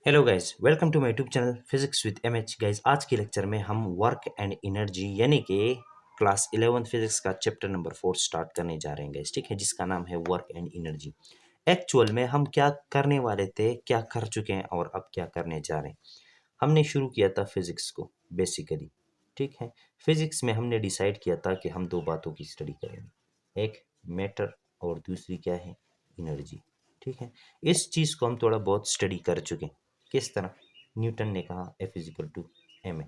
Hello guys, welcome to my YouTube channel physics with MH. Guys, आज के lecture में हम वर्क एंड एनर्जी यानी कि क्लास 11 फिजिक्स का चैप्टर नंबर 4 स्टार्ट करने जा रहे हैं गाइस, ठीक है, जिसका नाम है वर्क एंड एनर्जी। एक्चुअल में हम क्या करने वाले थे, क्या कर चुके हैं और अब क्या करने जा रहे हैं। हमने शुरू किया था फिजिक्स को बेसिकली, ठीक है। फिजिक्स में हमने डिसाइड किया था कि हम दो बातों की स्टडी करेंगे, एक मैटर और दूसरी क्या है, एनर्जी, ठीक है। इस चीज़ को हम थोड़ा बहुत स्टडी कर चुके हैं। किस तरह? न्यूटन ने कहा F is equal to M A,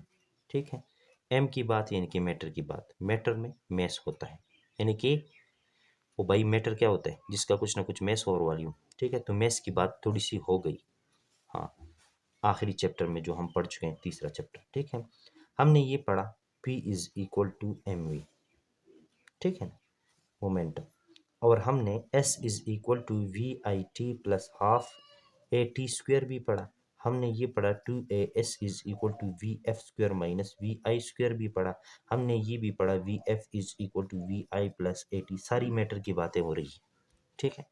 ठीक है। एम की बात यानी कि मैटर की बात, मैटर में मैस होता है, यानी कि वो भाई मैटर क्या होता है, जिसका कुछ ना कुछ मैस और वॉल्यूम, ठीक है। तो मैस की बात थोड़ी सी हो गई। हाँ, आखिरी चैप्टर में जो हम पढ़ चुके हैं, तीसरा चैप्टर, ठीक है। हमने ये पढ़ा P is equal to M V, ठीक है ना, मोमेंटम। और हमने S is equal to V I T plus half A T square भी पढ़ा। हमने ये पढ़ा 2as is equal to V F square minus V I square भी पढ़ा। हमने ये भी पढ़ा V F is equal to V I plus A T. सारी मैटर की बातें हो रही है, ठीक है।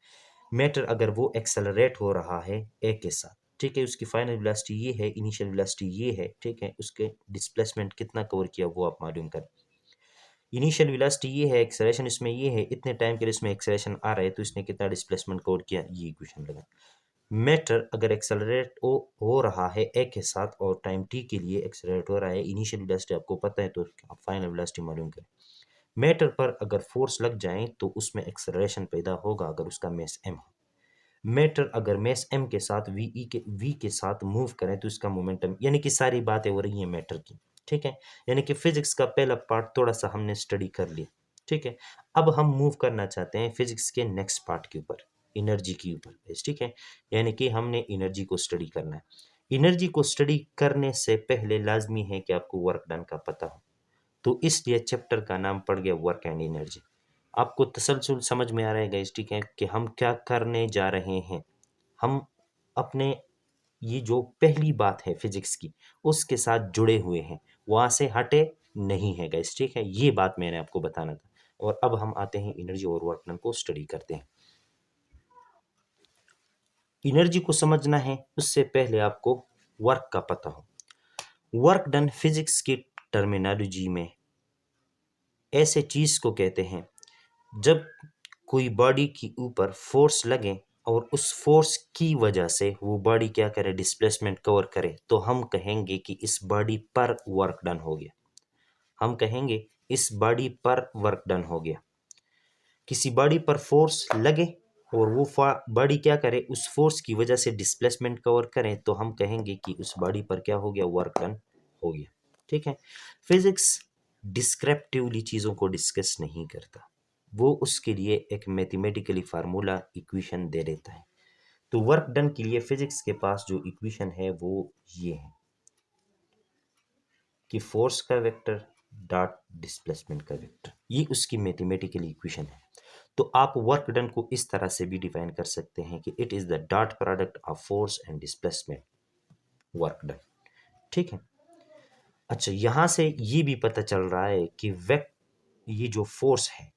मैटर अगर वो एक्सेलरेट हो रहा है ए के साथ, ठीक है, उसकी फाइनल वेलोसिटी ये है, इनिशियल वेलोसिटी ये है, ठीक है, उसके डिस्प्लेसमेंट कितना कवर किया वो आप मालूम करें। इनिशियल वेलोसिटी ये है, एक्सेलरेशन इसमें ये है, इतने टाइम के लिए इसमें एक्सेलरेशन आ रहा है, तो इसने कितना डिस्प्लेसमेंट कवर किया, ये इक्वेशन लगा। मैटर अगर एक्सेलरेट हो रहा है ए के साथ और टाइम टी के लिए एक्सेलरेट हो रहा है, इनिशियल वेलोसिटी आपको पता है, तो आप फाइनल वेलोसिटी मालूम करें। मैटर पर अगर फोर्स लग जाए तो उसमें एक्सेलरेशन पैदा होगा अगर उसका मेस एम हो। मैटर अगर मेस एम के साथ वी के साथ मूव करें तो इसका मोमेंटम, यानी कि सारी बातें हो रही हैं मैटर की, ठीक है। यानी कि फिजिक्स का पहला पार्ट थोड़ा सा हमने स्टडी कर लिया, ठीक है। अब हम मूव करना चाहते हैं फिजिक्स के नेक्स्ट पार्ट के ऊपर, एनर्जी के ऊपर, ठीक है। यानी कि हमने एनर्जी को स्टडी करना है। एनर्जी को स्टडी करने से पहले लाजमी है कि आपको वर्क डन का पता हो, तो इसलिए चैप्टर का नाम पड़ गया वर्क एंड एनर्जी। आपको तसलसल समझ में आ रहा है गाइस, ठीक है, कि हम क्या करने जा रहे हैं। हम अपने ये जो पहली बात है फिजिक्स की, उसके साथ जुड़े हुए हैं, वहां से हटे नहीं है गाइस, ठीक है। ये बात मैंने आपको बताना था। और अब हम आते हैं एनर्जी और वर्क डन को स्टडी करते हैं। एनर्जी को समझना है उससे पहले आपको वर्क का पता हो। वर्क डन फिजिक्स की टर्मिनोलॉजी में ऐसे चीज को कहते हैं जब कोई बॉडी के ऊपर फोर्स लगे और उस फोर्स की वजह से वो बॉडी क्या करे, डिस्प्लेसमेंट कवर करे, तो हम कहेंगे कि इस बॉडी पर वर्क डन हो गया। हम कहेंगे इस बॉडी पर वर्क डन हो गया। किसी बॉडी पर फोर्स लगे और वो बॉडी क्या करे, उस फोर्स की वजह से डिस्प्लेसमेंट कवर करें, तो हम कहेंगे कि उस बॉडी पर क्या हो गया, वर्क डन हो गया, ठीक है। फिजिक्स डिस्क्रिप्टिवली चीज़ों को डिस्कस नहीं करता, वो उसके लिए एक मैथमेटिकली फार्मूला इक्वेशन दे देता है। तो वर्क डन के लिए फिजिक्स के पास जो इक्वेशन है वो ये है कि फोर्स का वेक्टर डॉट डिस्प्लेसमेंट का वेक्टर, ये उसकी मैथमेटिकल इक्वेशन है। तो आप वर्क डन को इस तरह से भी डिफाइन कर सकते हैं कि it is the dot product of force and displacement, work done, ठीक है। अच्छा, यहां से ये भी पता चल रहा है कि ये जो फोर्स है,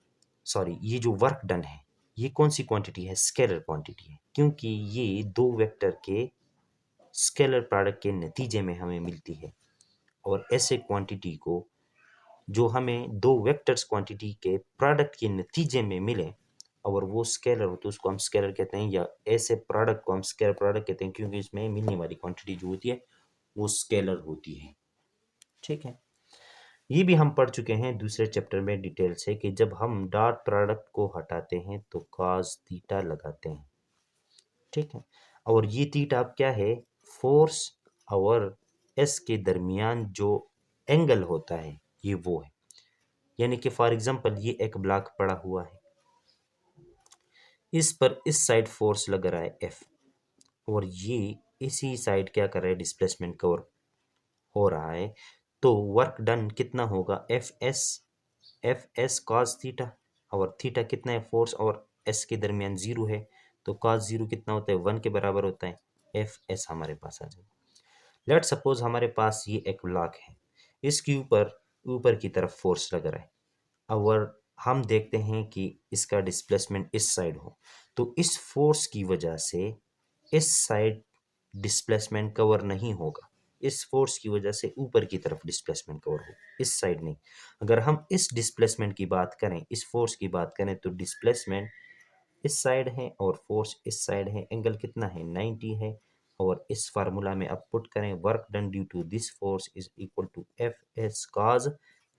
सॉरी, ये जो वर्क डन है, ये कौन सी क्वांटिटी है, स्केलर क्वांटिटी है, क्योंकि ये दो वेक्टर के स्केलर प्रोडक्ट के नतीजे में हमें मिलती है। और ऐसे क्वांटिटी को जो हमें दो वेक्टर्स क्वांटिटी के प्रोडक्ट के नतीजे में मिले और वो स्केलर हो, तो उसको हम स्केलर कहते हैं, या ऐसे प्रोडक्ट को हम स्केलर प्रोडक्ट कहते हैं, क्योंकि इसमें मिलने वाली क्वांटिटी जो होती है वो स्केलर होती है, ठीक है। ये भी हम पढ़ चुके हैं दूसरे चैप्टर में डिटेल से कि जब हम डॉट प्रोडक्ट को हटाते हैं तो कॉस थीटा लगाते हैं, ठीक है। और ये थीटा अब क्या है, फोर्स और एस के दरमियान जो एंगल होता है ये वो है। यानी कि फॉर एग्जांपल ये एक ब्लॉक पड़ा हुआ है, इस पर इस साइड फोर्स लग रहा है एफ, और ये इसी साइड क्या कर रहा है, डिस्प्लेसमेंट कवर हो रहा है। तो वर्क डन कितना होगा, एफ एस कॉस थीटा, और थीटा कितना है, फोर्स और एस के दरमियान जीरो है, तो कॉस जीरो कितना होता है, 1 के बराबर होता है। एफ एस हमारे पास आ जाएगा। लेट सपोज हमारे पास ये एक ब्लॉक है, इसके ऊपर ऊपर की तरफ फोर्स लग रहा है। अगर हम देखते हैं कि इसका डिस्प्लेसमेंट इस साइड हो, तो इस फोर्स की वजह से इस साइड डिस्प्लेसमेंट कवर नहीं होगा, इस फोर्स की वजह से ऊपर की तरफ डिस्प्लेसमेंट कवर हो, इस साइड नहीं। अगर हम इस डिस्प्लेसमेंट की बात करें, इस फोर्स की बात करें, तो डिस्प्लेसमेंट इस साइड है और फोर्स इस साइड है। एंगल कितना है? 90 है। और इस फार्मूला में अब पुट करें, work done due to this force is equal to F S cos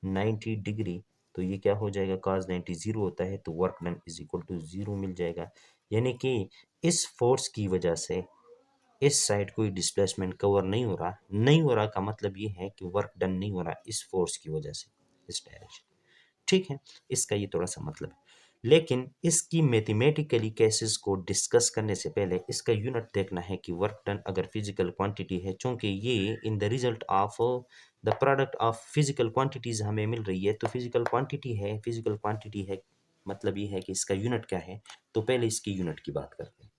90 degree. तो ये क्या हो जाएगा? काज 90 जीरो होता है, तो work done is equal to zero मिल जाएगा। यानी कि इस फोर्स की वजह से इस साइड कोई डिस्प्लेसमेंट कवर नहीं हो रहा। नहीं हो रहा का मतलब ये है कि वर्क डन नहीं हो रहा इस फोर्स की वजह से, इस डायरेक्शन। ठीक है, इसका ये थोड़ा सा मतलब है। लेकिन इसकी मैथमेटिकली केसेस को डिस्कस करने से पहले इसका यूनिट देखना है कि वर्क डन अगर फिजिकल क्वांटिटी है, चूंकि ये in the result of the product of physical quantities हमें मिल रही है, तो फिजिकल क्वांटिटी है, फिजिकल क्वांटिटी है, मतलब ये है कि इसका यूनिट क्या है। तो पहले इसकी यूनिट की बात करते हैं।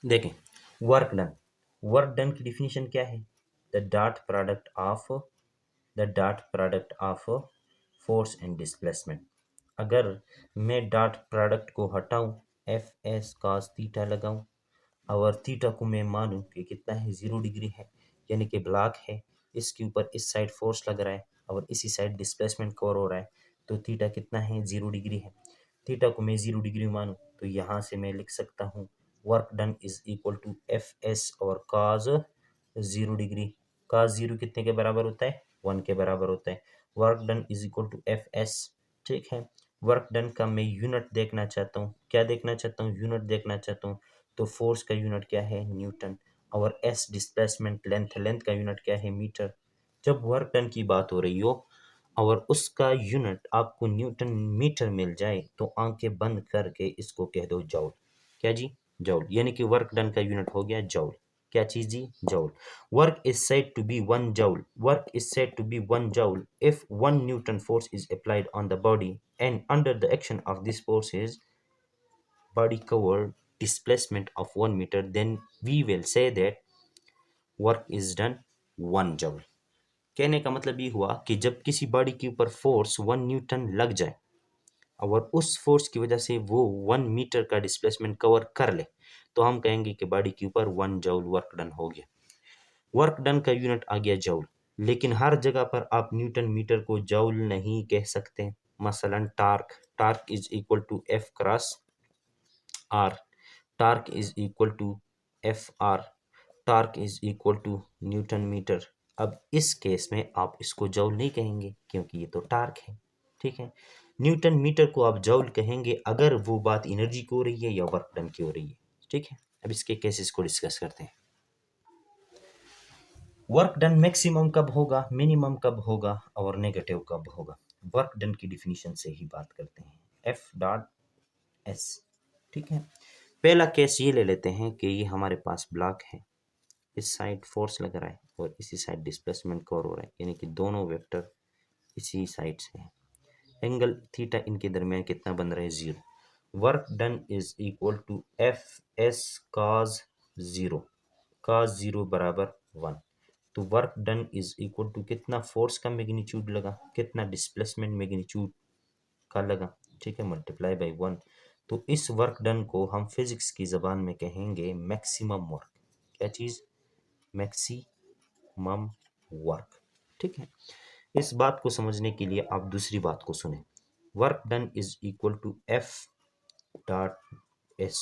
देखें, वर्क डन की डिफिनीशन क्या है? The dot product of force and displacement. अगर मैं डॉट प्रोडक्ट को हटाऊं, एफ एस कॉस थीटा लगाऊं, और थीटा को मैं मानूं कि कितना है? 0 डिग्री है, यानी कि ब्लॉक है, इसके ऊपर इस साइड फोर्स लग रहा है और इसी साइड डिस्प्लेसमेंट कवर हो रहा है, तो थीटा कितना है? 0 डिग्री है। थीटा को मैं 0 डिग्री मानूं, तो यहाँ से मैं लिख सकता हूँ work done is equal to F S और कॉस 0 डिग्री। कॉस जीरो कितने के बराबर होता है? 1 के बराबर होता है। Work done is equal to F S. ठीक है, वर्क डन का मैं यूनिट देखना चाहता हूँ। क्या देखना चाहता हूँ? यूनिट देखना चाहता हूँ। तो फोर्स का यूनिट क्या है? न्यूटन। और एस डिस्प्लेसमेंट लेंथ का यूनिट क्या है? मीटर। जब वर्क डन की बात हो रही हो और उसका यूनिट आपको न्यूटन मीटर मिल जाए, तो आंखें बंद करके इसको कह दो जॉउल। क्या जी? जॉउल। यानी कि वर्क डन का यूनिट हो गया जॉउल। क्या चीज जी? Joule. Work is said to be 1 joule. Work is said to be 1 joule if 1 Newton force is applied on the body, and under the action of this force is body covered displacement of 1 meter, then we will say that work is done 1 joule. कहने का मतलब ये हुआ कि जब किसी body के ऊपर फोर्स 1 न्यूटन लग जाए और उस फोर्स की वजह से वो 1 मीटर का डिस्प्लेसमेंट कवर कर ले, तो हम कहेंगे कि बॉडी के ऊपर 1 जूल वर्क डन हो गया। वर्क डन का यूनिट आ गया जूल। लेकिन हर जगह पर आप न्यूटन मीटर को जूल नहीं कह सकते। मसलन torque is equal to F cross R, torque is equal to F R, torque is equal to newton metre. अब इस केस में आप इसको जूल नहीं कहेंगे क्योंकि ये तो टार्क है। ठीक है, न्यूटन मीटर को आप जूल कहेंगे अगर वो बात एनर्जी की हो रही है या वर्क डन की हो रही है। ठीक है, अब इसके केसेस को डिस्कस करते हैं। वर्क डन मैक्सिमम कब होगा, मिनिमम कब होगा और नेगेटिव कब होगा? वर्क डन की डिफिनीशन से ही बात करते हैं। F dot S. ठीक है, पहला केस ये ले लेते हैं कि ये हमारे पास ब्लॉक है, इस साइड फोर्स लग रहा है और इसी साइड डिस्प्लेसमेंट कवर हो रहा है, यानी कि दोनों वेक्टर इसी साइड से है। एंगल थीटा इनके दरमियान कितना बन रहा है? 0। Work done is equal to F S cos 0, cos 0 बराबर 1। तो work done is equal to कितना फोर्स का मैग्नीट्यूड लगा, कितना डिस्प्लेसमेंट मैग्नीट्यूड का लगा, ठीक है, मल्टीप्लाई बाय 1। तो इस वर्क डन को हम फिजिक्स की जबान में कहेंगे मैक्सिमम वर्क। क्या चीज? Maximum work. ठीक है, इस बात को समझने के लिए आप दूसरी बात को सुने। Work done is equal to F dot S.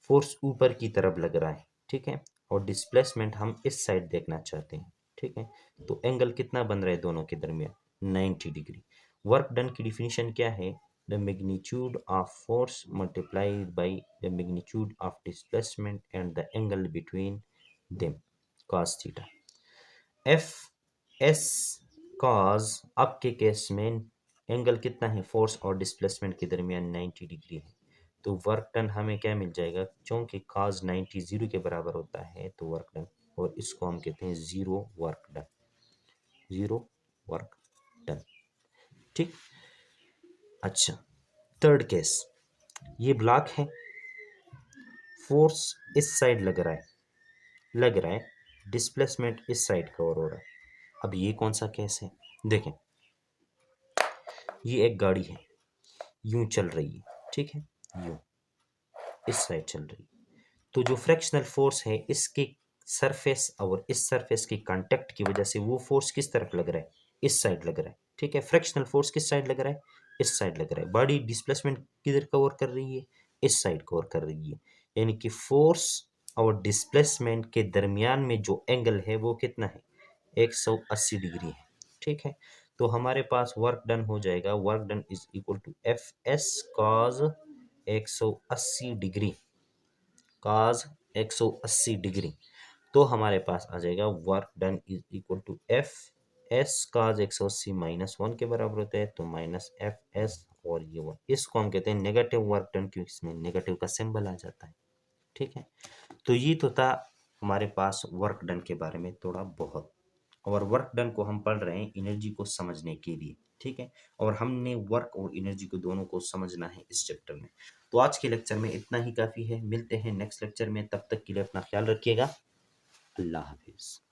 Force ऊपर की तरफ लग रहा है, ठीक है, और डिस्प्लेसमेंट हम इस साइड देखना चाहते हैं। ठीक है, तो एंगल कितना बन रहा है दोनों के दरमियान? 90 डिग्री। वर्क डन की डिफिनीशन क्या है? The magnitude of force multiplied by the magnitude of displacement and the angle between them cos theta. F S cos अब के केस में एंगल कितना है फोर्स और डिस्प्लेसमेंट के दरमियान? 90 डिग्री है। तो वर्क डन हमें क्या मिल जाएगा? क्योंकि cos 90 0 के बराबर होता है, तो वर्क डन, और इसको हम कहते हैं 0 वर्क डन, 0 वर्क डन। ठीक, अच्छा, थर्ड केस, ये ब्लॉक है, फोर्स इस साइड लग रहा है, डिस्प्लेसमेंट इस साइड कवर हो रहा है। अब ये कौन सा केस है? देखें, ये एक गाड़ी है, यूं चल रही है, ठीक है, यूं इस साइड चल रही है। तो जो फ्रैक्शनल फोर्स है इसके सरफेस और इस सरफेस की कांटेक्ट की वजह से वो फोर्स किस तरफ लग रहा है, इस साइड लग रहा है। ठीक है, फ्रैक्शनल फोर्स किस साइड लग रहा है, इस साइड लग रहा है। बॉडी डिस्प्लेसमेंट किधर कवर कर रही है, इस साइड कवर कर रही है। यानी कि फोर्स और डिस्प्लेसमेंट के दरमियान में जो एंगल है वो कितना है, 180 डिग्री है। ठीक है, तो हमारे पास वर्क डन हो जाएगा, work done is equal to F S cos 180 degree, cos 180 degree. तो हमारे पास आ जाएगा work done is equal to F S cos 180 -1 के बराबर होता है, तो माइनस एफ एस और ये वन, इसको हम कहते हैं नेगेटिव वर्क डन, क्योंकि इसमें नेगेटिव का सिंबल आ जाता है। ठीक है, तो ये तो था हमारे पास वर्क डन के बारे में थोड़ा बहुत, और वर्क डन को हम पढ़ रहे हैं एनर्जी को समझने के लिए। ठीक है, और हमने वर्क और एनर्जी को दोनों को समझना है इस चैप्टर में। तो आज के लेक्चर में इतना ही काफ़ी है, मिलते हैं नेक्स्ट लेक्चर में, तब तक के लिए अपना ख्याल रखिएगा। अल्लाह हाफिज़।